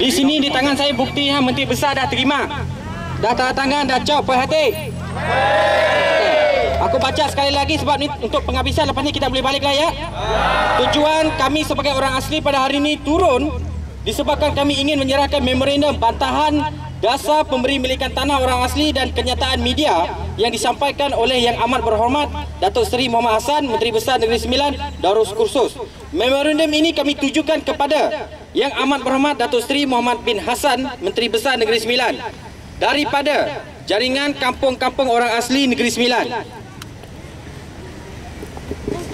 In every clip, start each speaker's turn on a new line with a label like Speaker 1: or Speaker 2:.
Speaker 1: Di sini di tangan saya bukti yang Menteri Besar dah terima. Dah tanda tangan, dah cop, puas hati. Aku baca sekali lagi sebab ni untuk penghabisan, lepas ni kita boleh balik lah ya. Tujuan kami sebagai orang asli pada hari ini turun disebabkan kami ingin menyerahkan memorandum bantahan dasar pemberi milikan tanah orang asli dan kenyataan media yang disampaikan oleh Yang Amat Berhormat Datuk Seri Mohamad Hassan, Menteri Besar Negeri Sembilan, Darus Kursus. Memorandum ini kami tujukan kepada Yang Amat Berhormat Datuk Seri Mohamad bin Hassan, Menteri Besar Negeri Sembilan, daripada jaringan kampung-kampung orang asli Negeri Sembilan.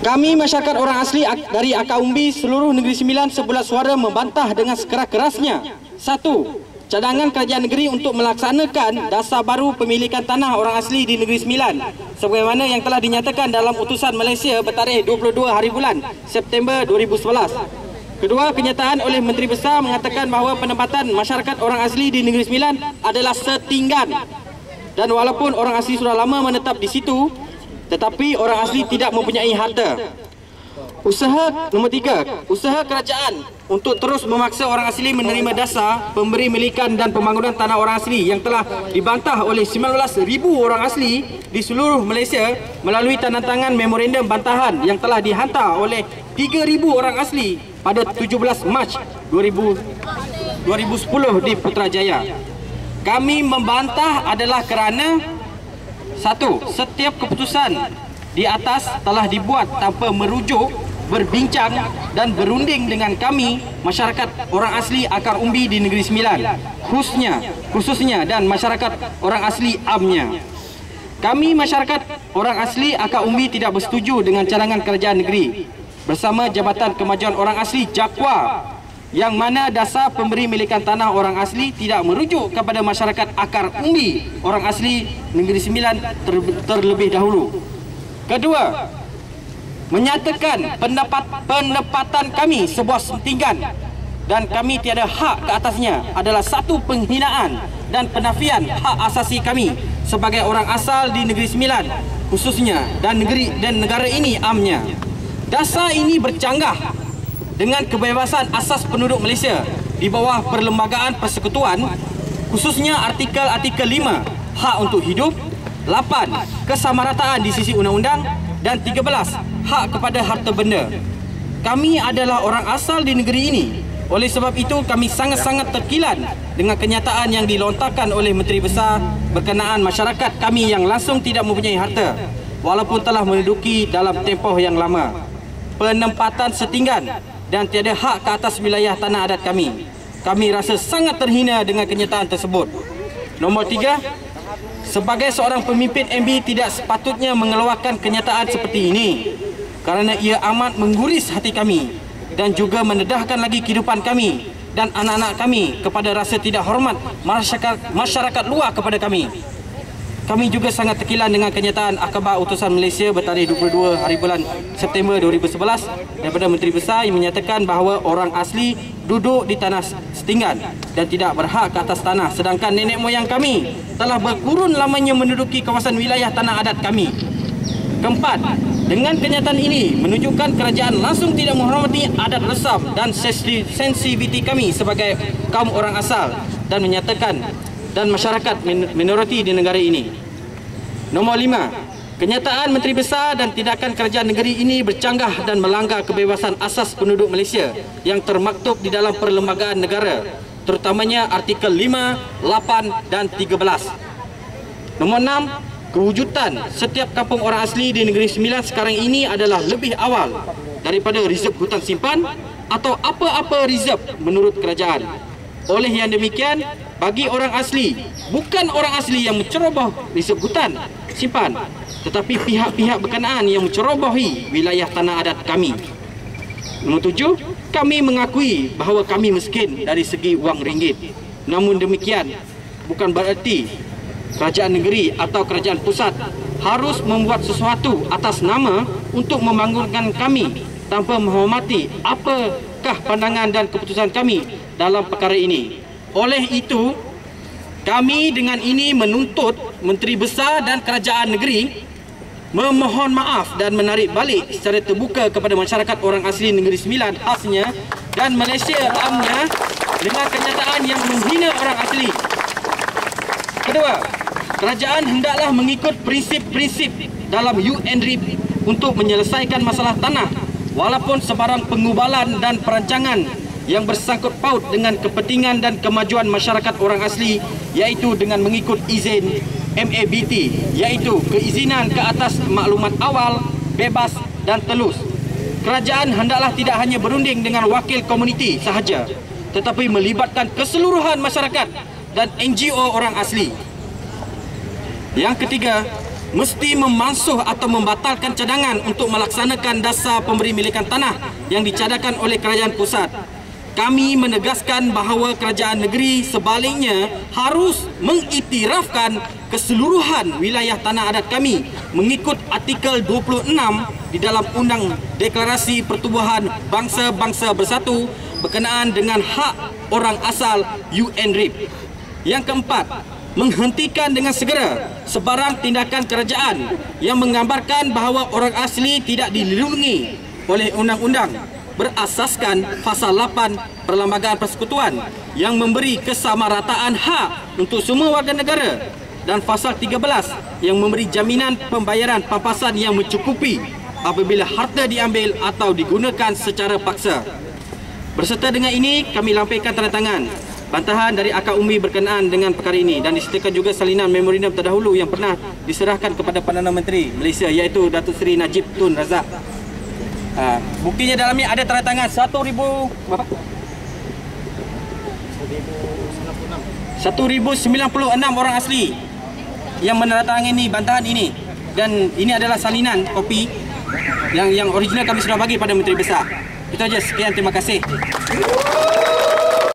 Speaker 1: Kami masyarakat orang asli dari Akar Umbi seluruh Negeri Sembilan sebulat suara membantah dengan sekeras-kerasnya. 1. Cadangan kerajaan negeri untuk melaksanakan dasar baru pemilikan tanah orang asli di Negeri Sembilan sebagaimana yang telah dinyatakan dalam utusan Malaysia bertarikh 22 hari bulan September 2011. Kedua, kenyataan oleh Menteri Besar mengatakan bahawa penempatan masyarakat orang asli di Negeri Sembilan adalah setinggan, dan walaupun orang asli sudah lama menetap di situ, tetapi orang asli tidak mempunyai harta. Usaha nombor 3, usaha kerajaan untuk terus memaksa orang asli menerima dasar pemberi milikan dan pembangunan tanah orang asli yang telah dibantah oleh 19,000 orang asli di seluruh Malaysia melalui tanda tangan memorandum bantahan yang telah dihantar oleh 3,000 orang asli pada 17 Mac 2010 di Putrajaya. Kami membantah adalah kerana 1. Setiap keputusan di atas telah dibuat tanpa merujuk, berbincang dan berunding dengan kami masyarakat orang asli Akar Umbi di Negeri Sembilan khususnya dan masyarakat orang asli amnya. Kami masyarakat orang asli Akar Umbi tidak bersetuju dengan cadangan kerajaan negeri bersama Jabatan Kemajuan Orang Asli JAKWA yang mana dasar pemberi milikan tanah orang asli tidak merujuk kepada masyarakat Akar Umbi orang asli Negeri Sembilan terlebih dahulu. Kedua, menyatakan pendapatan kami sebuah setinggan dan kami tiada hak ke atasnya adalah satu penghinaan dan penafian hak asasi kami sebagai orang asal di Negeri Sembilan khususnya dan negara ini amnya. Dasar ini bercanggah dengan kebebasan asas penduduk Malaysia di bawah Perlembagaan Persekutuan, khususnya artikel 5 hak untuk hidup, 8 kesamarataan di sisi undang-undang dan 13 hak kepada harta benda. Kami adalah orang asal di negeri ini. Oleh sebab itu kami sangat-sangat terkilan dengan kenyataan yang dilontarkan oleh Menteri Besar berkenaan masyarakat kami yang langsung tidak mempunyai harta walaupun telah menduduki dalam tempoh yang lama penempatan setinggan dan tiada hak ke atas wilayah tanah adat kami. Kami rasa sangat terhina dengan kenyataan tersebut. Nombor 3, sebagai seorang pemimpin MB tidak sepatutnya mengeluarkan kenyataan seperti ini kerana ia amat mengguris hati kami dan juga mendedahkan lagi kehidupan kami dan anak-anak kami kepada rasa tidak hormat masyarakat luar kepada kami. Kami juga sangat terkilan dengan kenyataan Akhbar Utusan Malaysia bertarikh 22 hari bulan September 2011 daripada Menteri Besar yang menyatakan bahawa orang asli duduk di tanah setinggan dan tidak berhak ke atas tanah, sedangkan nenek moyang kami telah berkurun lamanya menduduki kawasan wilayah tanah adat kami. Keempat, dengan kenyataan ini menunjukkan kerajaan langsung tidak menghormati adat resam dan sensitiviti kami sebagai kaum orang asal dan menyatakan dan masyarakat minoriti di negara ini. Nombor 5, kenyataan Menteri Besar dan tindakan kerajaan negeri ini bercanggah dan melanggar kebebasan asas penduduk Malaysia yang termaktub di dalam perlembagaan negara, terutamanya artikel 5, 8 dan 13. Nombor 6, kewujudan setiap kampung orang asli di Negeri Sembilan sekarang ini adalah lebih awal daripada reserve hutan simpan atau apa-apa reserve menurut kerajaan. Oleh yang demikian, bagi orang asli, bukan orang asli yang menceroboh reserve hutan simpan, tetapi pihak-pihak berkenaan yang mencerobohi wilayah tanah adat kami. Nombor 7, kami mengakui bahawa kami miskin dari segi wang ringgit. Namun demikian, bukan bererti kerajaan negeri atau kerajaan pusat harus membuat sesuatu atas nama untuk membangunkan kami tanpa menghormati apakah pandangan dan keputusan kami dalam perkara ini. Oleh itu, kami dengan ini menuntut Menteri Besar dan kerajaan negeri memohon maaf dan menarik balik secara terbuka kepada masyarakat orang asli Negeri Sembilan, khasnya dan Malaysia amnya dengan kenyataan yang menghina orang asli. Kedua, kerajaan hendaklah mengikut prinsip-prinsip dalam UNDRIP untuk menyelesaikan masalah tanah walaupun sebarang pengubalan dan perancangan yang bersangkut paut dengan kepentingan dan kemajuan masyarakat orang asli, iaitu dengan mengikut izin MABT, iaitu keizinan ke atas maklumat awal, bebas dan telus. Kerajaan hendaklah tidak hanya berunding dengan wakil komuniti sahaja, tetapi melibatkan keseluruhan masyarakat dan NGO orang asli. Yang ketiga, mesti memansuh atau membatalkan cadangan untuk melaksanakan dasar pemberi milikan tanah yang dicadangkan oleh kerajaan pusat. Kami menegaskan bahawa kerajaan negeri sebaliknya harus mengiktirafkan keseluruhan wilayah tanah adat kami mengikut artikel 26 di dalam Undang Deklarasi Pertubuhan Bangsa-Bangsa Bersatu berkenaan dengan hak orang asal UNDRIP. Yang keempat, menghentikan dengan segera sebarang tindakan kerajaan yang menggambarkan bahawa orang asli tidak dilindungi oleh undang-undang berasaskan pasal 8 Perlembagaan Persekutuan yang memberi kesamarataan hak untuk semua warga negara dan pasal 13 yang memberi jaminan pembayaran pampasan yang mencukupi apabila harta diambil atau digunakan secara paksa. Berserta dengan ini, kami lampirkan tanda tangan bantahan dari Akak Umbi berkenaan dengan perkara ini dan disediakan juga salinan memorandum terdahulu yang pernah diserahkan kepada Perdana Menteri Malaysia, iaitu Datuk Seri Najib Tun Razak. Buktinya dalam ini ada tanda tangan 1,096 orang asli yang menandatangani bantahan ini, dan ini adalah salinan kopi yang original kami sudah bagi pada Menteri Besar. Itu saja, sekian, terima kasih.